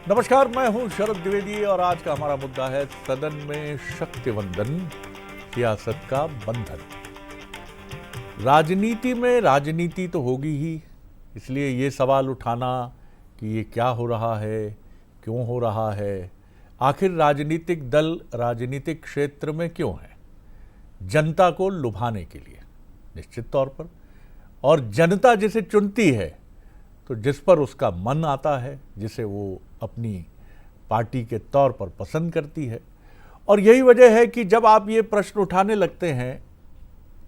नमस्कार, मैं हूं शरद द्विवेदी और आज का हमारा मुद्दा है सदन में शक्तिवंदन, सियासत का बंधन। राजनीति में राजनीति तो होगी ही, इसलिए ये सवाल उठाना कि ये क्या हो रहा है, क्यों हो रहा है, आखिर राजनीतिक दल राजनीतिक क्षेत्र में क्यों है? जनता को लुभाने के लिए निश्चित तौर पर, और जनता जिसे चुनती है तो जिस पर उसका मन आता है, जिसे वो अपनी पार्टी के तौर पर पसंद करती है। और यही वजह है कि जब आप ये प्रश्न उठाने लगते हैं,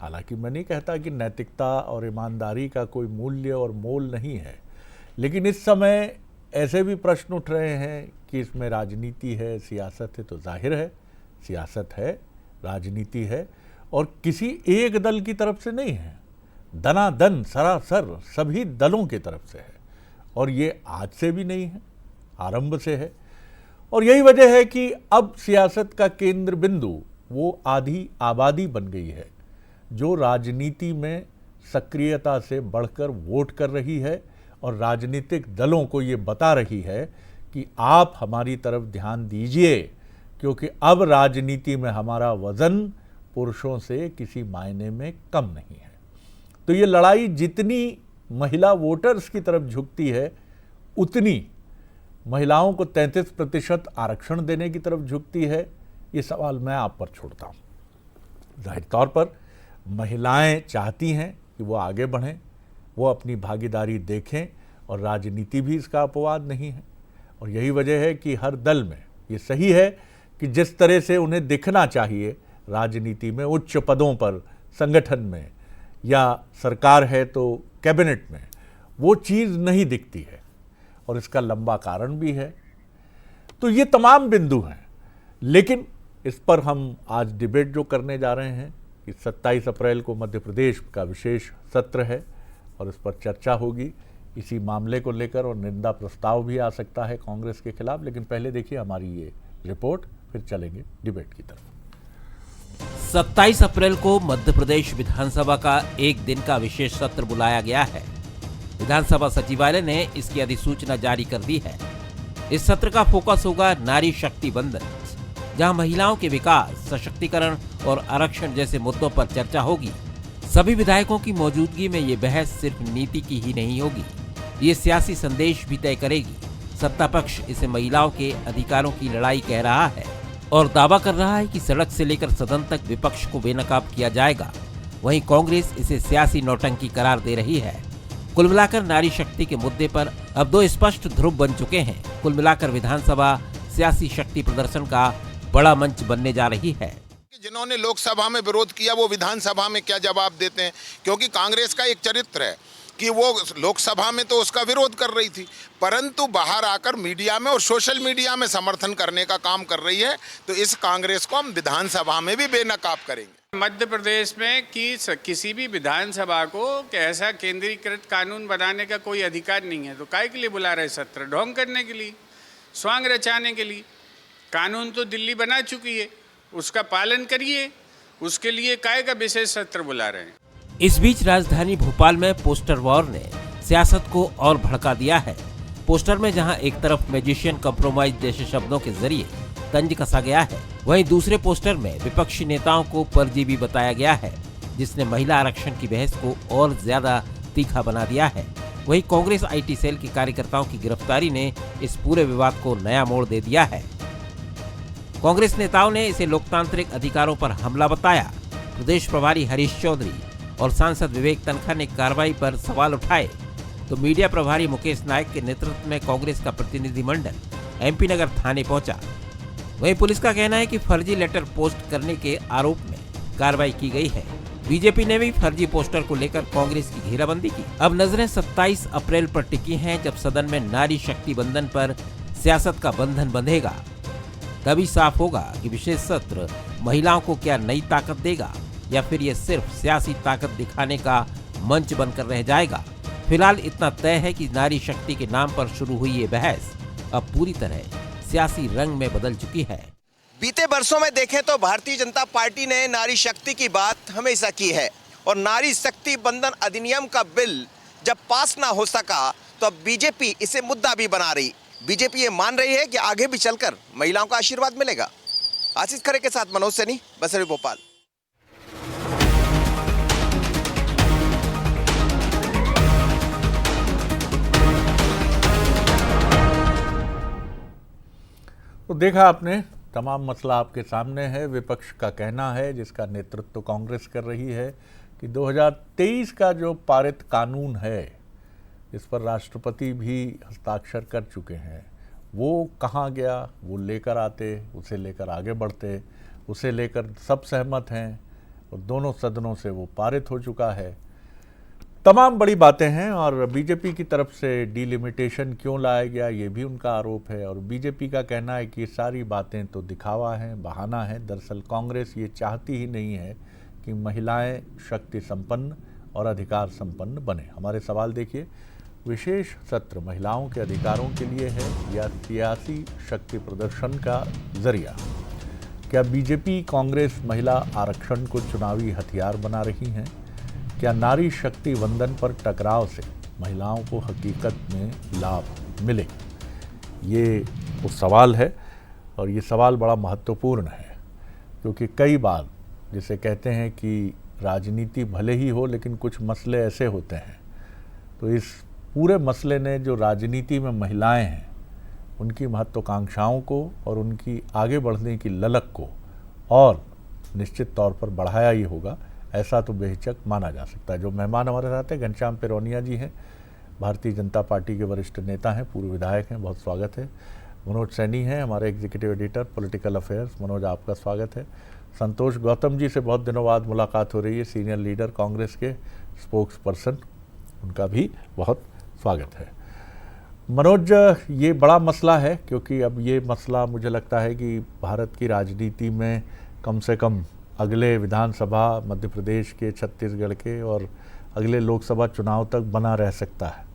हालांकि मैं नहीं कहता कि नैतिकता और ईमानदारी का कोई मूल्य और मोल नहीं है, लेकिन इस समय ऐसे भी प्रश्न उठ रहे हैं कि इसमें राजनीति है, सियासत है। तो जाहिर है सियासत है, राजनीति है, और किसी एक दल की तरफ से नहीं है, दनादन सरासर सभी दलों की तरफ से है। और ये आज से भी नहीं है, आरंभ से है। और यही वजह है कि अब सियासत का केंद्र बिंदु वो आधी आबादी बन गई है जो राजनीति में सक्रियता से बढ़कर वोट कर रही है और राजनीतिक दलों को ये बता रही है कि आप हमारी तरफ ध्यान दीजिए, क्योंकि अब राजनीति में हमारा वजन पुरुषों से किसी मायने में कम नहीं है। तो ये लड़ाई जितनी महिला वोटर्स की तरफ झुकती है, उतनी महिलाओं को 33% आरक्षण देने की तरफ झुकती है। ये सवाल मैं आप पर छोड़ता हूँ। जाहिर तौर पर महिलाएं चाहती हैं कि वो आगे बढ़ें, वो अपनी भागीदारी देखें, और राजनीति भी इसका अपवाद नहीं है। और यही वजह है कि हर दल में ये सही है कि जिस तरह से उन्हें दिखना चाहिए राजनीति में, उच्च पदों पर, संगठन में या सरकार है तो कैबिनेट में, वो चीज़ नहीं दिखती है, और इसका लंबा कारण भी है। तो ये तमाम बिंदु हैं, लेकिन इस पर हम आज डिबेट जो करने जा रहे हैं कि 27 अप्रैल को मध्य प्रदेश का विशेष सत्र है और इस पर चर्चा होगी इसी मामले को लेकर, और निंदा प्रस्ताव भी आ सकता है कांग्रेस के खिलाफ। लेकिन पहले देखिए हमारी ये रिपोर्ट, फिर चलेंगे डिबेट की तरफ। 27 अप्रैल को मध्य प्रदेश विधानसभा का एक दिन का विशेष सत्र बुलाया गया है। विधानसभा सचिवालय ने इसकी अधिसूचना जारी कर दी है। इस सत्र का फोकस होगा नारी शक्ति बंधन, जहां महिलाओं के विकास, सशक्तिकरण और आरक्षण जैसे मुद्दों पर चर्चा होगी। सभी विधायकों की मौजूदगी में ये बहस सिर्फ नीति की ही नहीं होगी, ये सियासी संदेश भी तय करेगी। सत्ता पक्ष इसे महिलाओं के अधिकारों की लड़ाई कह रहा है और दावा कर रहा है कि सड़क से लेकर सदन तक विपक्ष को बेनकाब किया जाएगा। वहीं कांग्रेस इसे सियासी नौटंकी करार दे रही है। कुल मिलाकर नारी शक्ति के मुद्दे पर अब दो स्पष्ट ध्रुव बन चुके हैं। कुल मिलाकर विधानसभा सियासी शक्ति प्रदर्शन का बड़ा मंच बनने जा रही है। जिन्होंने लोकसभा में विरोध किया वो विधानसभा में क्या जवाब देते हैं? क्योंकि कांग्रेस का एक चरित्र है कि वो लोकसभा में तो उसका विरोध कर रही थी, परंतु बाहर आकर मीडिया में और सोशल मीडिया में समर्थन करने का काम कर रही है। तो इस कांग्रेस को हम विधानसभा में भी बेनकाब करेंगे। मध्य प्रदेश में किसी भी विधानसभा को ऐसा केंद्रीकृत कानून बनाने का कोई अधिकार नहीं है। तो काहे के लिए बुला रहे सत्र? ढोंग करने के लिए, स्वांग रचाने के लिए। कानून तो दिल्ली बना चुकी है, उसका पालन करिए। उसके लिए काहे का विशेष सत्र बुला रहे हैं? इस बीच राजधानी भोपाल में पोस्टर वॉर ने सियासत को और भड़का दिया है। पोस्टर में जहां एक तरफ मैजिशियन कंप्रोमाइज जैसे शब्दों के जरिए तंज कसा गया है, वहीं दूसरे पोस्टर में विपक्षी नेताओं को परजीवी बताया गया है, जिसने महिला आरक्षण की बहस को और ज्यादा तीखा बना दिया है। वहीं कांग्रेस आईटी सेल के कार्यकर्ताओं की गिरफ्तारी ने इस पूरे विवाद को नया मोड़ दे दिया है। कांग्रेस नेताओं ने इसे लोकतांत्रिक अधिकारों पर हमला बताया। प्रदेश प्रभारी हरीश चौधरी और सांसद विवेक तनखा ने कार्रवाई पर सवाल उठाए, तो मीडिया प्रभारी मुकेश नायक के नेतृत्व में कांग्रेस का प्रतिनिधिमंडल एमपी नगर थाने पहुंचा। वहीं पुलिस का कहना है कि फर्जी लेटर पोस्ट करने के आरोप में कार्रवाई की गई है। बीजेपी ने भी फर्जी पोस्टर को लेकर कांग्रेस की घेराबंदी की। अब नजरें 27 अप्रैल पर टिकी हैं, जब सदन में नारी शक्ति बंधन पर सियासत का बंधन बंधेगा। तभी साफ होगा कि विशेष सत्र महिलाओं को क्या नई ताकत देगा, या फिर ये सिर्फ सियासी ताकत दिखाने का मंच बनकर रह जाएगा। फिलहाल इतना तय है कि नारी शक्ति के नाम पर शुरू हुई ये बहस अब पूरी तरह सियासी रंग में बदल चुकी है। बीते वर्षों में देखें तो भारतीय जनता पार्टी ने नारी शक्ति की बात हमेशा की है, और नारी शक्ति बंधन अधिनियम का बिल जब पास ना हो सका तो अब बीजेपी इसे मुद्दा भी बना रही। बीजेपी ये मान रही है कि आगे भी चलकर महिलाओं का आशीर्वाद मिलेगा। आशीष खरे के साथ मनोज सैनी, बसरी भोपाल। तो देखा आपने, तमाम मसला आपके सामने है। विपक्ष का कहना है, जिसका नेतृत्व कांग्रेस कर रही है, कि 2023 का जो पारित कानून है, इस पर राष्ट्रपति भी हस्ताक्षर कर चुके हैं, वो कहाँ गया? वो लेकर आते, उसे लेकर आगे बढ़ते, उसे लेकर सब सहमत हैं और दोनों सदनों से वो पारित हो चुका है। तमाम बड़ी बातें हैं और बीजेपी की तरफ से डिलिमिटेशन क्यों लाया गया, ये भी उनका आरोप है। और बीजेपी का कहना है कि ये सारी बातें तो दिखावा हैं, बहाना है। दरअसल कांग्रेस ये चाहती ही नहीं है कि महिलाएं शक्ति संपन्न और अधिकार संपन्न बने। हमारे सवाल देखिए, विशेष सत्र महिलाओं के अधिकारों के लिए है या सियासी शक्ति प्रदर्शन का जरिया? क्या बीजेपी कांग्रेस महिला आरक्षण को चुनावी हथियार बना रही हैं? क्या नारी शक्ति वंदन पर टकराव से महिलाओं को हकीकत में लाभ मिलेगा? ये वो सवाल है और ये सवाल बड़ा महत्वपूर्ण है, क्योंकि कई बार जिसे कहते हैं कि राजनीति भले ही हो लेकिन कुछ मसले ऐसे होते हैं, तो इस पूरे मसले ने जो राजनीति में महिलाएं हैं उनकी महत्वाकांक्षाओं को और उनकी आगे बढ़ने की ललक को और निश्चित तौर पर बढ़ाया ही होगा, ऐसा तो बेहिचक माना जा सकता है। जो मेहमान हमारे साथ हैं, घनश्याम पेरोनिया जी हैं, भारतीय जनता पार्टी के वरिष्ठ नेता हैं, पूर्व विधायक हैं, बहुत स्वागत है। मनोज सैनी हैं, हमारे executive editor political affairs. Manoj, आपका स्वागत है। संतोष गौतम जी से बहुत दिनों बाद मुलाकात हो रही है, सीनियर लीडर कांग्रेस के, स्पोक्स पर्सन, उनका भी बहुत स्वागत है। मनोज, ये बड़ा मसला है, क्योंकि अब ये मसला मुझे लगता है कि भारत की राजनीति में कम से कम अगले विधानसभा, मध्य प्रदेश के, छत्तीसगढ़ के और अगले लोकसभा चुनाव तक बना रह सकता है।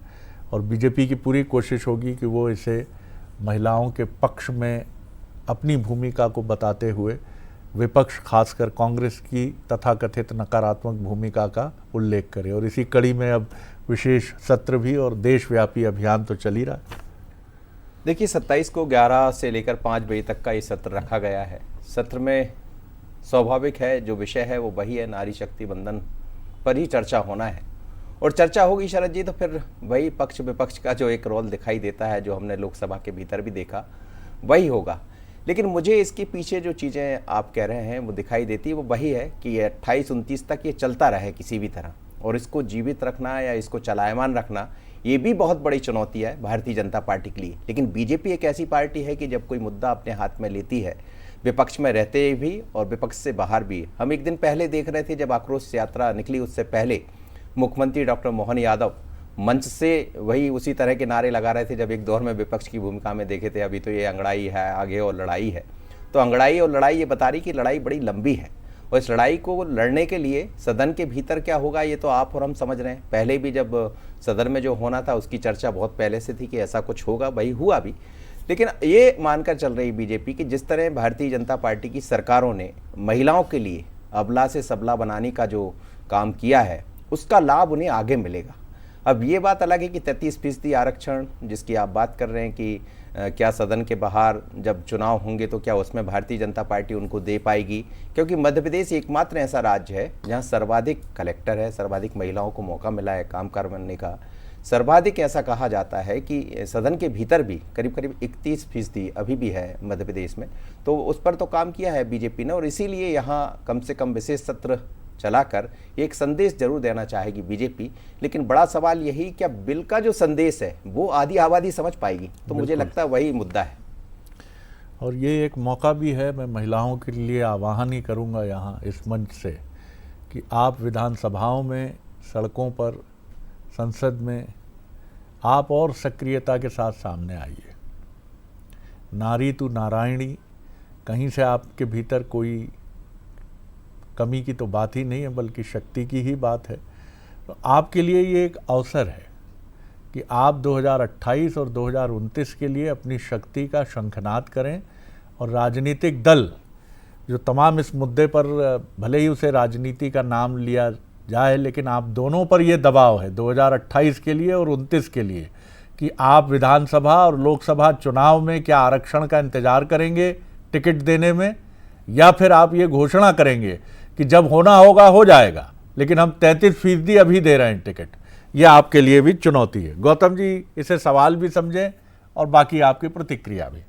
और बीजेपी की पूरी कोशिश होगी कि वो इसे महिलाओं के पक्ष में अपनी भूमिका को बताते हुए विपक्ष, खासकर कांग्रेस की तथाकथित नकारात्मक भूमिका का उल्लेख करे। और इसी कड़ी में अब विशेष सत्र भी और देशव्यापी अभियान तो चल ही रहा है। देखिए, 27 को 11 से लेकर 5 बजे तक का ये सत्र रखा गया है। सत्र में स्वाभाविक है, जो विषय है वो वही है, नारी शक्ति वंदन पर ही चर्चा होना है। और चर्चा होगी शरद जी, तो फिर वही पक्ष विपक्ष का जो एक रोल दिखाई देता है, जो हमने लोकसभा के भीतर भी देखा, वही होगा। लेकिन मुझे इसके पीछे जो चीज़ें आप कह रहे हैं वो दिखाई देती है, वो वही है कि 28-29 तक ये चलता रहे किसी भी तरह, और इसको जीवित रखना या इसको चलायमान रखना, ये भी बहुत बड़ी चुनौती है भारतीय जनता पार्टी के लिए। लेकिन बीजेपी एक ऐसी पार्टी है कि जब कोई मुद्दा अपने हाथ में लेती है, विपक्ष में रहते भी और विपक्ष से बाहर भी। हम एक दिन पहले देख रहे थे, जब आक्रोश यात्रा निकली, उससे पहले मुख्यमंत्री डॉक्टर मोहन यादव मंच से वही उसी तरह के नारे लगा रहे थे जब एक दौर में विपक्ष की भूमिका में देखे थे। अभी तो ये अंगड़ाई है आगे और लड़ाई है, तो अंगड़ाई और लड़ाई ये बता रही कि लड़ाई बड़ी लंबी है, और इस लड़ाई को लड़ने के लिए सदन के भीतर क्या होगा ये तो आप और हम समझ रहे हैं। पहले भी जब सदन में जो होना था उसकी चर्चा बहुत पहले से थी कि ऐसा कुछ होगा, वही हुआ भी। लेकिन ये मानकर चल रही बीजेपी कि जिस तरह भारतीय जनता पार्टी की सरकारों ने महिलाओं के लिए अबला से सबला बनाने का जो काम किया है, उसका लाभ उन्हें आगे मिलेगा। अब ये बात अलग है कि 33% आरक्षण जिसकी आप बात कर रहे हैं कि क्या सदन के बाहर जब चुनाव होंगे तो क्या उसमें भारतीय जनता पार्टी उनको दे पाएगी, क्योंकि मध्य प्रदेश एकमात्र ऐसा राज्य है जहां सर्वाधिक कलेक्टर है, सर्वाधिक महिलाओं को मौका मिला है काम करने का। सर्वाधिक ऐसा कहा जाता है कि सदन के भीतर भी करीब करीब 31% अभी भी है मध्य प्रदेश में, तो उस पर तो काम किया है बीजेपी ने। और इसीलिए यहाँ कम से कम विशेष सत्र चलाकर एक संदेश जरूर देना चाहेगी बीजेपी। लेकिन बड़ा सवाल यही, क्या बिल का जो संदेश है वो आधी आबादी समझ पाएगी? तो मुझे लगता है वही मुद्दा है। और ये एक मौका भी है, मैं महिलाओं के लिए आह्वान ही करूँगा यहाँ इस मंच से कि आप विधानसभाओं में, सड़कों पर, संसद में आप और सक्रियता के साथ सामने आइए। नारी तू नारायणी, कहीं से आपके भीतर कोई कमी की तो बात ही नहीं है, बल्कि शक्ति की ही बात है। तो आपके लिए ये एक अवसर है कि आप 2028 और 2029 के लिए अपनी शक्ति का शंखनाद करें और राजनीतिक दल जो तमाम इस मुद्दे पर, भले ही उसे राजनीति का नाम लिया जाए, लेकिन आप दोनों पर ये दबाव है 2028 के लिए और 29 के लिए कि आप विधानसभा और लोकसभा चुनाव में क्या आरक्षण का इंतजार करेंगे टिकट देने में, या फिर आप ये घोषणा करेंगे कि जब होना होगा हो जाएगा, लेकिन हम 33% अभी दे रहे हैं टिकट। यह आपके लिए भी चुनौती है। गौतम जी, इसे सवाल भी समझें और बाकी आपकी प्रतिक्रिया भी।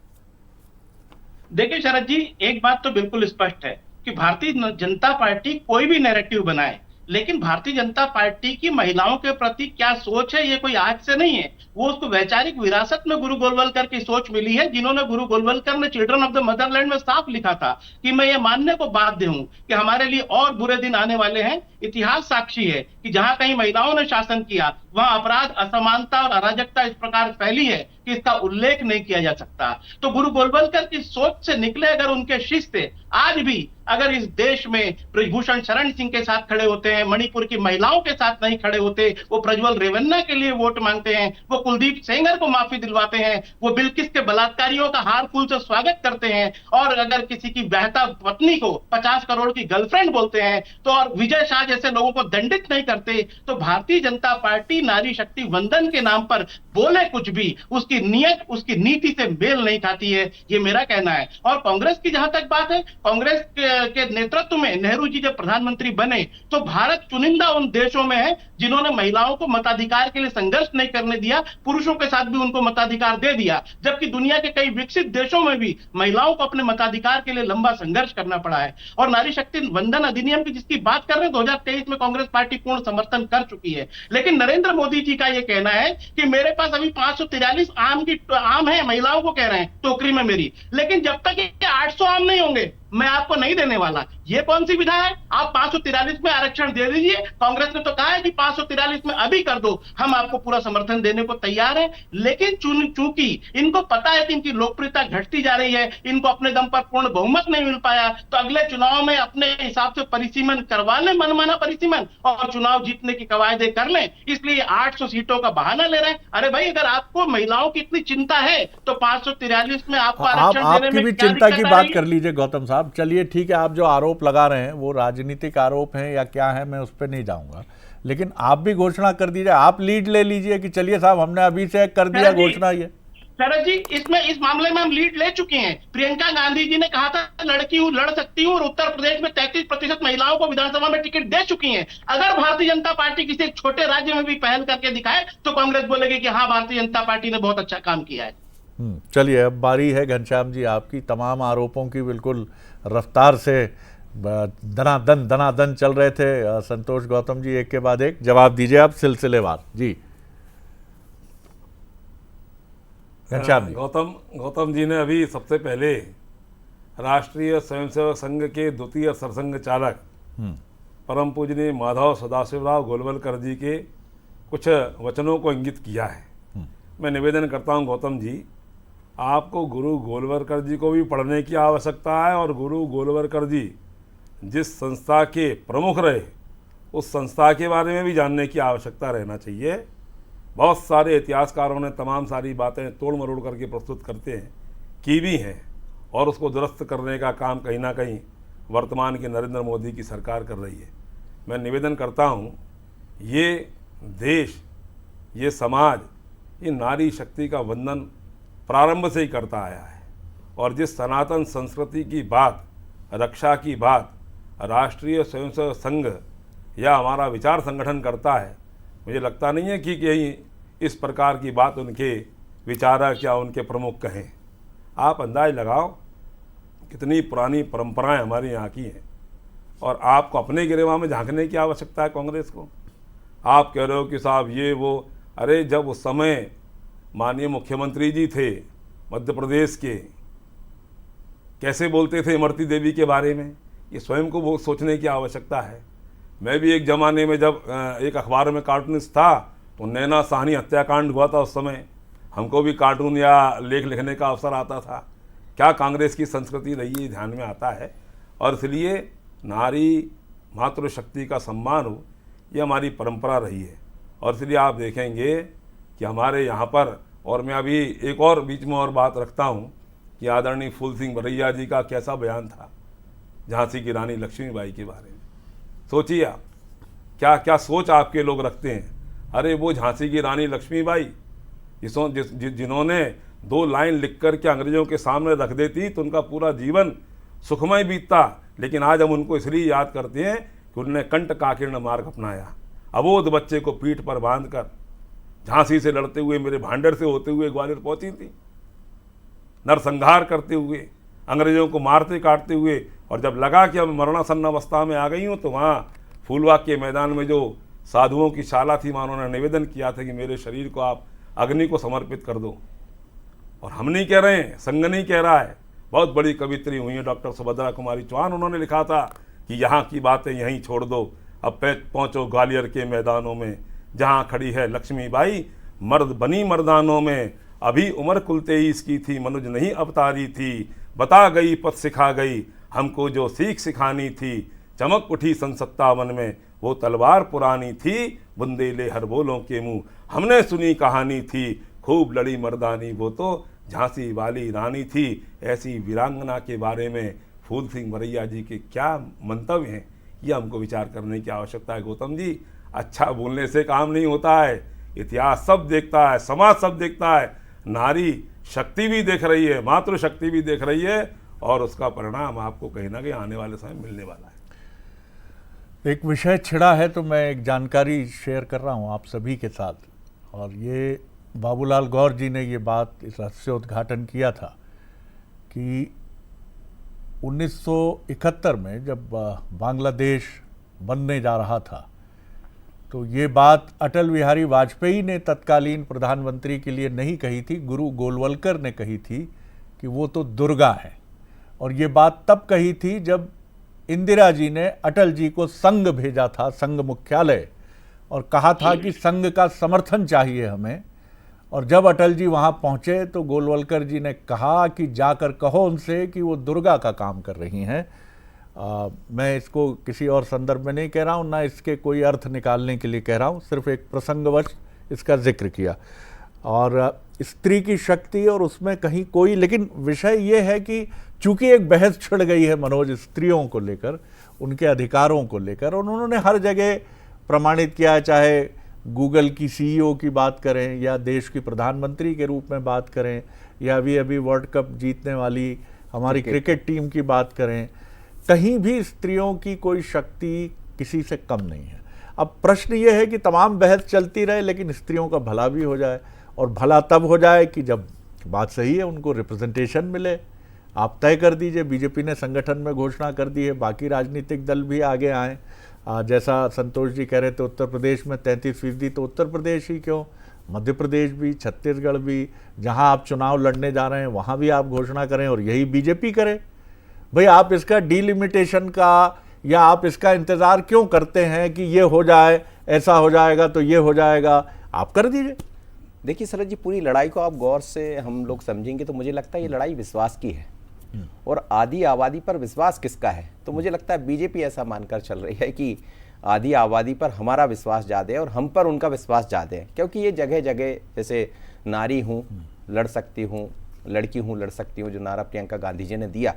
देखिए शरद जी, एक बात तो बिल्कुल स्पष्ट है कि भारतीय जनता पार्टी कोई भी नैरेटिव बनाए, लेकिन भारतीय जनता पार्टी की महिलाओं के प्रति क्या सोच है ये कोई आज से नहीं है। वो उसको वैचारिक विरासत में गुरु गोलवलकर की सोच मिली है, जिन्होंने गुरु गोलवलकर ने चिल्ड्रन ऑफ द मदरलैंड में साफ लिखा था कि मैं ये मानने को बाध्य हूं कि हमारे लिए और बुरे दिन आने वाले हैं। इतिहास साक्षी है कि जहां कहीं महिलाओं ने शासन किया वहां अपराध, असमानता और अराजकता इस प्रकार फैली है कि इसका उल्लेख नहीं किया जा सकता। तो गुरु गोलवलकर की सोच से निकले अगर उनके शिष्य आज भी अगर इस देश में ब्रजभूषण शरण सिंह के साथ खड़े होते हैं, मणिपुर की महिलाओं के साथ नहीं खड़े होते, वो प्रज्वल रेवन्ना के लिए वोट मांगते हैं, वो कुलदीप सेंगर को माफी दिलवाते हैं, वो बिल्किस के बलात्कारियों का हार फूल से स्वागत करते हैं, और अगर किसी की बहता पत्नी को 50 करोड़ की गर्लफ्रेंड बोलते हैं, तो और विजय शाह जैसे लोगों को दंडित नहीं करते, तो भारतीय जनता पार्टी नारी शक्ति वंदन के नाम पर बोले कुछ भी, उसकी नीयत उसकी नीति से मेल नहीं खाती है, ये मेरा कहना है। और कांग्रेस की जहां तक बात है, कांग्रेस के नेतृत्व में नेहरू जी जब प्रधानमंत्री बने तो भारत चुनिंदा उन देशों में है जिन्होंने महिलाओं को मताधिकार के लिए संघर्ष नहीं करने दिया, पुरुषों के साथ भी उनको मताधिकार दे दिया, जबकि दुनिया के कई विकसित देशों में भी महिलाओं को अपने मताधिकार के लिए लंबा संघर्ष करना पड़ा है। और नारी शक्ति वंदन अधिनियम की जिसकी बात कर रहे हैं, 2023 में कांग्रेस पार्टी पूर्ण समर्थन कर चुकी है। लेकिन नरेंद्र मोदी जी का यह कहना है कि मेरे पास अभी 543 आम है, महिलाओं को कह रहे हैं टोकरी में मेरी, लेकिन जब तक ये 800 आम नहीं होंगे मैं आपको नहीं देने वाला। ये कौन सी विधा है? आप 543 में आरक्षण दे दीजिए, कांग्रेस ने तो कहा है कि 543 में अभी कर दो, हम आपको पूरा समर्थन देने को तैयार हैं। लेकिन चूंकि इनको पता है कि इनकी लोकप्रियता घटती जा रही है, इनको अपने दम पर पूर्ण बहुमत नहीं मिल पाया, तो अगले चुनाव में अपने हिसाब से परिसीमन करवा लें, मनमाना परिसीमन, और चुनाव जीतने की कवायदे कर लें। इसलिए 800 सीटों का बहाना ले रहे हैं। अरे भाई, अगर आपको महिलाओं की इतनी चिंता है तो 543 में आपको आरक्षण देने में आपकी भी क्या चिंता दिक्कत की आ बात रही है? कर लीजिए गौतम साहब। चलिए ठीक है, आप जो आरोप लगा रहे हैं वो राजनीतिक आरोप हैं या क्या है, मैं उस पर नहीं जाऊंगा, लेकिन आप भी घोषणा कर दीजिए, आप लीड ले लीजिए कि चलिए साहब हमने अभी से कर दिया घोषणा। ये शरद जी, इस मामले में हम लीड ले चुके हैं। प्रियंका गांधी जी ने कहा था लड़की हूं, लड़ सकती हूं, और उत्तर प्रदेश में 33% महिलाओं को विधानसभा में टिकट दे चुकी हैं। अगर भारतीय जनता पार्टी किसी एक छोटे राज्य में भी पहल करके दिखाए तो कांग्रेस बोलेगी कि हाँ, भारतीय जनता पार्टी ने बहुत अच्छा काम किया है। चलिए, अब बारी है घनश्याम जी आपकी। तमाम आरोपों की बिल्कुल रफ्तार से दनादन चल रहे थे। संतोष, गौतम जी, एक के बाद एक जवाब दीजिए आप सिलसिलेवार। जी घनश्याम जी। गौतम जी ने अभी सबसे पहले राष्ट्रीय स्वयंसेवक संघ के द्वितीय सरसंघ चालक परम पूजनीय माधव सदाशिवराव गोलवलकर जी के कुछ वचनों को इंगित किया है। मैं निवेदन करता हूं गौतम जी, आपको गुरु गोलवलकर जी को भी पढ़ने की आवश्यकता है, और गुरु गोलवलकर जी जिस संस्था के प्रमुख रहे उस संस्था के बारे में भी जानने की आवश्यकता रहना चाहिए। बहुत सारे इतिहासकारों ने तमाम सारी बातें तोड़ मरोड़ करके प्रस्तुत करते हैं, की भी हैं, और उसको दुरुस्त करने का काम कहीं ना कहीं वर्तमान की नरेंद्र मोदी की सरकार कर रही है। मैं निवेदन करता हूँ, ये देश, ये समाज, ये नारी शक्ति का वंदन प्रारंभ से ही करता आया है, और जिस सनातन संस्कृति की बात, रक्षा की बात राष्ट्रीय स्वयंसेवक संघ या हमारा विचार संगठन करता है, मुझे लगता नहीं है कि कहीं इस प्रकार की बात उनके विचारक या उनके प्रमुख कहें। आप अंदाज लगाओ कितनी पुरानी परंपराएं हमारे यहाँ की हैं, और आपको अपने गिरेबान में झांकने की आवश्यकता है कांग्रेस को। आप कह रहे हो कि साहब ये वो, अरे जब उस समय माननीय मुख्यमंत्री जी थे मध्य प्रदेश के, कैसे बोलते थे इमरती देवी के बारे में, ये स्वयं को बहुत सोचने की आवश्यकता है। मैं भी एक ज़माने में जब एक अखबार में कार्टूनिस्ट था तो नैना साहनी हत्याकांड हुआ था, उस समय हमको भी कार्टून या लेख लिखने का अवसर आता था। क्या कांग्रेस की संस्कृति रही है, ध्यान में आता है। और इसलिए नारी मातृशक्ति का सम्मान हो, ये हमारी परंपरा रही है। और इसलिए आप देखेंगे कि हमारे यहाँ पर, और मैं अभी एक और बीच में और बात रखता हूँ कि आदरणीय फूल सिंह बरैया जी का कैसा बयान था झांसी की रानी लक्ष्मीबाई के बारे में। सोचिए आप, क्या क्या सोच आपके लोग रखते हैं। अरे वो झांसी की रानी लक्ष्मीबाई जिन्होंने 2 लाइन लिख कर के अंग्रेजों के सामने रख देती तो उनका पूरा जीवन सुखमय बीतता। लेकिन आज हम उनको इसलिए याद करते हैं कि उन्होंने कंट काकीर्ण मार्ग अपनाया। अबोध बच्चे को पीठ पर बांधकर झांसी से लड़ते हुए, मेरे भांडर से होते हुए ग्वालियर पहुंची थी, नरसंहार करते हुए, अंग्रेजों को मारते काटते हुए। और जब लगा कि अब मरणासन्न अवस्था में आ गई हूँ तो वहाँ फूलबाग के मैदान में जो साधुओं की शाला थी, वहाँ उन्होंने निवेदन किया था कि मेरे शरीर को आप अग्नि को समर्पित कर दो। और हम नहीं कह रहे हैं, संघ नहीं कह रहा है, बहुत बड़ी कवित्री हुई है डॉक्टर सुभद्रा कुमारी चौहान, उन्होंने लिखा था कि यहाँ की बातें यहीं छोड़ दो, अब पहुँचो ग्वालियर के मैदानों में, जहाँ खड़ी है लक्ष्मीबाई मर्द बनी मर्दानों में। अभी उम्र कुल 23 की थी, मनुज नहीं अवतारी थी, बता गई पथ सिखा गई हमको जो सीख सिखानी थी। चमक उठी सन 57 में वो तलवार पुरानी थी, बुंदेले हर बोलों के मुँह हमने सुनी कहानी थी। खूब लड़ी मर्दानी वो तो झांसी वाली रानी थी। ऐसी वीरांगना के बारे में फूल सिंह मरैया जी के क्या मंतव्य हैं, ये हमको विचार करने की आवश्यकता है। गौतम जी, अच्छा बोलने से काम नहीं होता है, इतिहास सब देखता है, समाज सब देखता है, नारी शक्ति भी देख रही है, मातृशक्ति भी देख रही है, और उसका परिणाम आपको कहीं ना कहीं आने वाले समय मिलने वाला है। एक विषय छिड़ा है तो मैं एक जानकारी शेयर कर रहा हूँ आप सभी के साथ, और ये बाबूलाल गौर जी ने ये बात, इस रहस्योद्घाटन किया था कि 1971 में जब बांग्लादेश बनने जा रहा था तो ये बात अटल बिहारी वाजपेयी ने तत्कालीन प्रधानमंत्री के लिए नहीं कही थी, गुरु गोलवलकर ने कही थी कि वो तो दुर्गा है। और ये बात तब कही थी जब इंदिरा जी ने अटल जी को संघ भेजा था, संघ मुख्यालय, और कहा था कि संघ का समर्थन चाहिए हमें। और जब अटल जी वहाँ पहुँचे तो गोलवलकर जी ने कहा कि जाकर कहो उनसे कि वो दुर्गा का काम कर रही हैं। मैं इसको किसी और संदर्भ में नहीं कह रहा हूँ, ना इसके कोई अर्थ निकालने के लिए कह रहा हूँ, सिर्फ एक प्रसंगवश इसका जिक्र किया। और स्त्री की शक्ति और उसमें कहीं कोई, लेकिन विषय ये है कि चूंकि एक बहस छिड़ गई है मनोज स्त्रियों को लेकर, उनके अधिकारों को लेकर, और उन्होंने हर जगह प्रमाणित किया है, चाहे गूगल की सीईओ की बात करें या देश की प्रधानमंत्री के रूप में बात करें या अभी वर्ल्ड कप जीतने वाली हमारी क्रिकेट टीम की बात करें, कहीं भी स्त्रियों की कोई शक्ति किसी से कम नहीं है। अब प्रश्न ये है कि तमाम बहस चलती रहे लेकिन स्त्रियों का भला भी हो जाए, और भला तब हो जाए कि जब बात सही है, उनको रिप्रेजेंटेशन मिले। आप तय कर दीजिए, बीजेपी ने संगठन में घोषणा कर दी है, बाकी राजनीतिक दल भी आगे आएँ। जैसा संतोष जी कह रहे थे उत्तर प्रदेश में 33%, तो उत्तर प्रदेश ही क्यों, मध्य प्रदेश भी, छत्तीसगढ़ भी, जहां आप चुनाव लड़ने जा रहे हैं वहां भी आप घोषणा करें और यही बीजेपी करे। भाई आप इसका डिलिमिटेशन का या आप इसका इंतज़ार क्यों करते हैं कि ये हो जाए, ऐसा हो जाएगा तो ये हो जाएगा, आप कर दीजिए। देखिए शरद जी, पूरी लड़ाई को आप गौर से हम लोग समझेंगे तो मुझे लगता है ये लड़ाई विश्वास की है। और आधी आबादी पर विश्वास किसका है? तो मुझे लगता है बीजेपी ऐसा मानकर चल रही है कि आधी आबादी पर हमारा विश्वास ज़्यादा है और हम पर उनका विश्वास ज़्यादा है, क्योंकि ये जगह जगह जैसे नारी हूँ लड़ सकती हूँ, लड़की हूँ लड़ सकती हूँ, जो नारा प्रियंका गांधी जी ने दिया,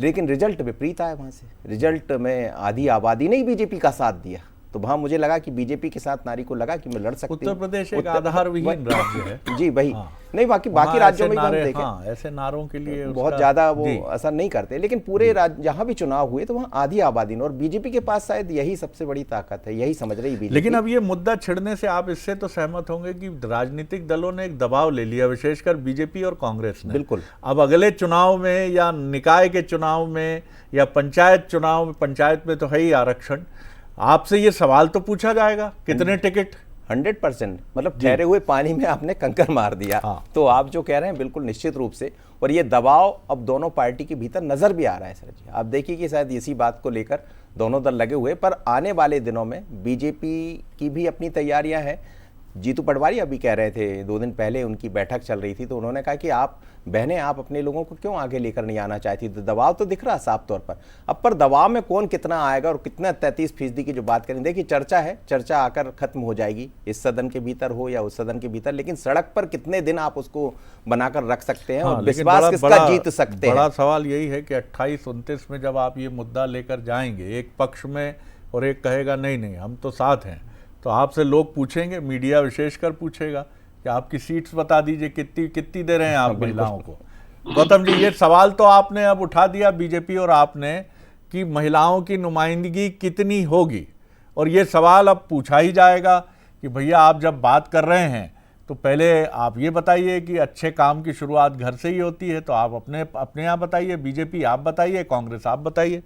लेकिन रिजल्ट विपरीत आया। वहाँ से रिजल्ट में आधी आबादी ने ही बीजेपी का साथ दिया, तो वहाँ मुझे लगा कि बीजेपी के साथ नारी को लगा कि मैं लड़ सकती हूँ। उत्तर प्रदेश एक आधारविहीन राज्य है जी वही। हाँ। नहीं बाकी राज्यों में हम देखें, हाँ, ऐसे नारों के लिए बहुत ज्यादा वो असर नहीं करते, लेकिन पूरे राज्य जहाँ भी चुनाव हुए तो वहाँ आधी आबादी ने, और बीजेपी के पास शायद यही सबसे बड़ी ताकत है, यही समझ रही बीजेपी। लेकिन अब ये मुद्दा छिड़ने से आप इससे तो सहमत होंगे कि राजनीतिक दलों ने एक दबाव ले लिया, विशेषकर बीजेपी और कांग्रेस ने। बिल्कुल। अब अगले चुनाव में या निकाय के चुनाव में या पंचायत चुनाव में, पंचायत में तो है ही आरक्षण, आपसे ये सवाल तो पूछा जाएगा कितने टिकट। 100%, मतलब ठहरे हुए पानी में आपने कंकर मार दिया। हाँ। तो आप जो कह रहे हैं बिल्कुल निश्चित रूप से, और ये दबाव अब दोनों पार्टी के भीतर नजर भी आ रहा है सर जी। आप देखिए कि शायद इसी बात को लेकर दोनों दल लगे हुए, पर आने वाले दिनों में बीजेपी की भी अपनी तैयारियां हैं। जीतू पटवारी अभी कह रहे थे, 2 दिन पहले उनकी बैठक चल रही थी, तो उन्होंने कहा कि आप बहनें आप अपने लोगों को क्यों आगे लेकर नहीं आना चाहती। तो दबाव तो दिख रहा है साफ तौर पर। अब पर दबाव में कौन कितना आएगा और कितना 33% की जो बात करें, देखिए चर्चा है, चर्चा आकर खत्म हो जाएगी, इस सदन के भीतर हो या उस सदन के भीतर, लेकिन सड़क पर कितने दिन आप उसको बनाकर रख सकते हैं और विश्वास किसका जीत सकते हैं। बड़ा सवाल यही है कि 28-29 में जब आप ये मुद्दा लेकर जाएंगे एक पक्ष में और एक कहेगा नहीं नहीं हम तो साथ हैं, तो आपसे लोग पूछेंगे, मीडिया विशेषकर पूछेगा कि आपकी सीट्स बता दीजिए, कितनी कितनी दे रहे हैं आप महिलाओं को। गौतम जी, ये सवाल तो आपने अब उठा दिया बीजेपी और आपने कि महिलाओं की नुमाइंदगी कितनी होगी, और ये सवाल अब पूछा ही जाएगा कि भैया आप जब बात कर रहे हैं तो पहले आप ये बताइए कि अच्छे काम की शुरुआत घर से ही होती है, तो आप अपने यहाँ बताइए, बीजेपी आप बताइए, कांग्रेस आप बताइए।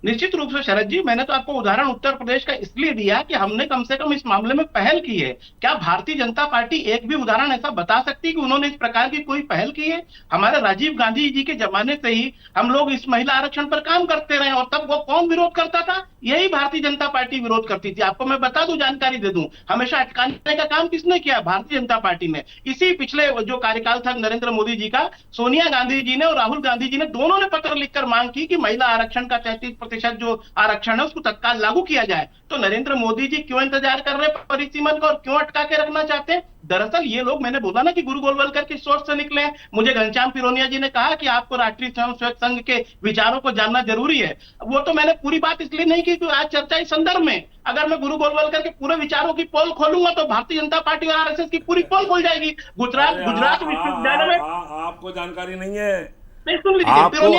निश्चित रूप से शरद जी, मैंने तो आपको उदाहरण उत्तर प्रदेश का इसलिए दिया कि हमने कम से कम इस मामले में पहल की है। क्या भारतीय जनता पार्टी एक भी उदाहरण ऐसा बता सकती है कि उन्होंने इस प्रकार की कोई पहल की है? हमारे राजीव गांधी जी के जमाने से ही हम लोग इस महिला आरक्षण पर काम करते रहे, और तब वो कौन विरोध करता था? यही भारतीय जनता पार्टी विरोध करती थी। आपको मैं बता दूं, जानकारी दे दूं, हमेशा अटकाने का काम किसने किया? भारतीय जनता पार्टी ने। इसी पिछले जो कार्यकाल था नरेंद्र मोदी जी का, सोनिया गांधी जी ने और राहुल गांधी जी ने दोनों ने पत्र लिखकर मांग की कि महिला आरक्षण का 33% जो आरक्षण है उसको तत्काल लागू किया जाए। तो नरेंद्र मोदी जी क्यों इंतजार कर रहे हैं परिसीमन को, और क्यों अटका के रखना चाहते हैं? दरअसल ये लोग, मैंने बोला ना कि गुरु गोलवलकर की सोच से निकले हैं। मुझे घनश्याम पिरोनिया जी ने कहा कि आपको राष्ट्रीय स्वयंसेवक संघ के विचारों को जानना जरूरी है। वो तो मैंने पूरी बात इसलिए नहीं की कि आज चर्चा इस संदर्भ में, अगर मैं गुरु गोलवलकर के पूरे विचारों की पोल खोलूंगा तो भारतीय जनता पार्टी और आरएसएस की पूरी पोल खुल जाएगी। गुजरात विश्वविद्यालय में आपको जानकारी नहीं है। आपको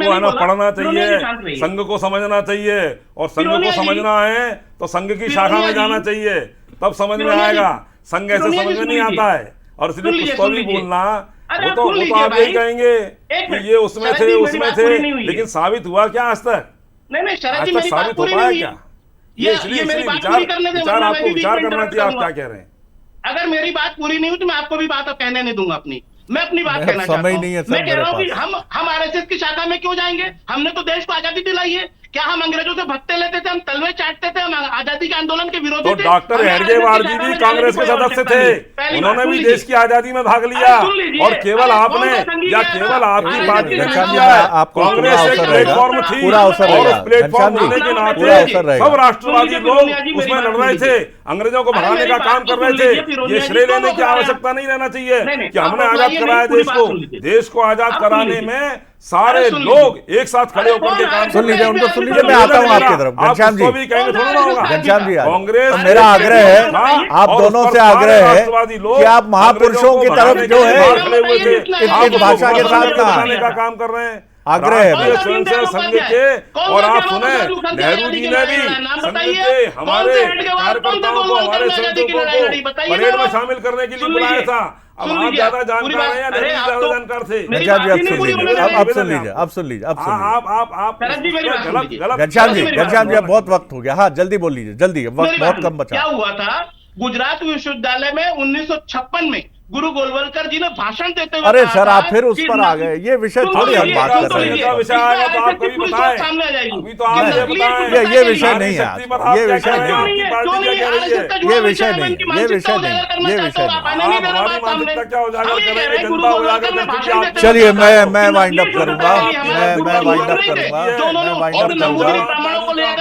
है ना पढ़ना चाहिए, संघ को समझना चाहिए, और संघ को समझना है तो संघ की शाखा में जाना चाहिए, तब समझ में आएगा। संघ ऐसे समझ में नहीं आता है, और इसलिए कुछ तो भी बोलना वो तो आप यही कहेंगे कि ये उसमें थे, लेकिन साबित हुआ क्या आज तक? नहीं शरद जी, आज तक साबित हो पाया क्या? ये इसलिए विचार आपको विचार करना चाहिए। आप क्या कह रहे हैं? अगर मेरी बात पूरी नहीं हुई तो मैं आपको भी बात कहने नहीं दूंगा अपनी। मैं अपनी बात कहना चाहता हूं। मैं कह रहा हूं कि हम आरएसएस की शाखा में क्यों जाएंगे? हमने तो देश को आजादी दिलाई है। क्या हम अंग्रेजों से भत्ते लेते थे, हम तलवे चाटते थे, हम आजादी के आंदोलन के विरोधी थे? तो डॉक्टर हेडगेवार जी भी कांग्रेस के सदस्य थे, उन्होंने भी देश की आजादी में भाग लिया, और केवल आपने या केवल आपकी पार्टी ने किया है। कांग्रेस एक प्लेटफॉर्म थी, और उस प्लेटफॉर्म होने के नाते सब राष्ट्रवादी लोग उसमें लड़ रहे थे, अंग्रेजों को भगाने का काम कर रहे थे। ये श्रेय लेने की आवश्यकता नहीं रहना चाहिए कि हमने आजाद कराया देश को। देश को आजाद कराने में सारे लोग एक साथ खड़े होकर के काम। सुन लीजिए उनको, सुन लीजिए, मैं आता हूं आपकी तरफ। घनश्याम जी, घनश्याम जी, कांग्रेस, मेरा आग्रह है, आप दोनों से आग्रह है कि आप महापुरुषों की तरफ जो है इस भाषा के साथ का काम कर रहे हैं, आग्रह है स्वयंसेवक संघ के। और आप सुने, नेहरू जी ने भी संघ के हमारे कार्यकर्ताओं को, हमारे संयोजकों को परेड में शामिल करने के लिए बुलाया था। अब आप ज्यादा जानकार हैं या नहीं ज्यादा जानकार थे? घनश्याम जी, अब सुन लीजिए, अब सुन लीजिए, अब सुन लीजिए, अब सुन लीजिए। घनश्याम जी, बहुत वक्त हो गया। हाँ, जल्दी बोल लीजिए, जल्दी, वक्त बहुत कम बचा। क्या हुआ था गुजरात विश्वविद्यालय में 1956 में गुरु गोलवलकर जी ने भाषण देते हुए? अरे सर, आप फिर उस पर आ गए। ये विषय थोड़ी हम बात कर रहे हैं। विषय आएगा तो आप कभी बताएं, अभी तो आप ये विषय नहीं है, ये विषय नहीं, ये विषय नहीं, ये विषय नहीं, ये विषय नहीं। चलिए, मैं वाइंड अप करूंगा, मैं वाइंड अप करूंगा, मैं वाइंड अप करूंगा।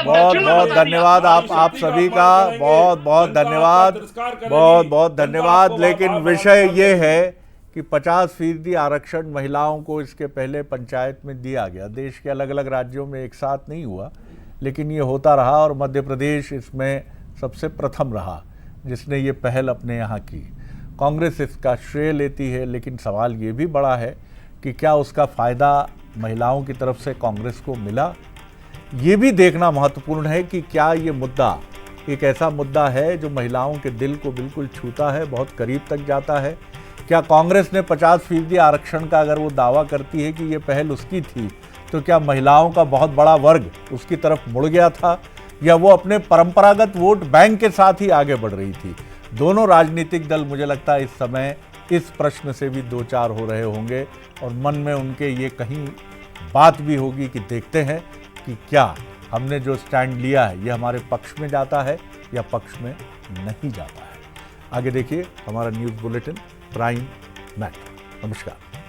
बहुत बहुत धन्यवाद आप सभी का, बहुत बहुत धन्यवाद, बहुत बहुत धन्यवाद। लेकिन विषय ये है कि 50% आरक्षण महिलाओं को इसके पहले पंचायत में दिया गया। देश के अलग अलग राज्यों में एक साथ नहीं हुआ, लेकिन ये होता रहा, और मध्य प्रदेश इसमें सबसे प्रथम रहा जिसने ये पहल अपने यहाँ की। कांग्रेस इसका श्रेय लेती है, लेकिन सवाल ये भी बड़ा है कि क्या उसका फ़ायदा महिलाओं की तरफ से कांग्रेस को मिला। ये भी देखना महत्वपूर्ण है कि क्या ये मुद्दा एक ऐसा मुद्दा है जो महिलाओं के दिल को बिल्कुल छूता है, बहुत करीब तक जाता है। क्या कांग्रेस ने 50% आरक्षण का अगर वो दावा करती है कि ये पहल उसकी थी, तो क्या महिलाओं का बहुत बड़ा वर्ग उसकी तरफ मुड़ गया था, या वो अपने परंपरागत वोट बैंक के साथ ही आगे बढ़ रही थी? दोनों राजनीतिक दल, मुझे लगता है इस समय इस प्रश्न से भी दो चार हो रहे होंगे, और मन में उनके ये कहीं बात भी होगी कि देखते हैं कि क्या हमने जो स्टैंड लिया है ये हमारे पक्ष में जाता है या पक्ष में नहीं जाता है। आगे देखिए हमारा न्यूज़ बुलेटिन प्राइम मैटर। नमस्कार।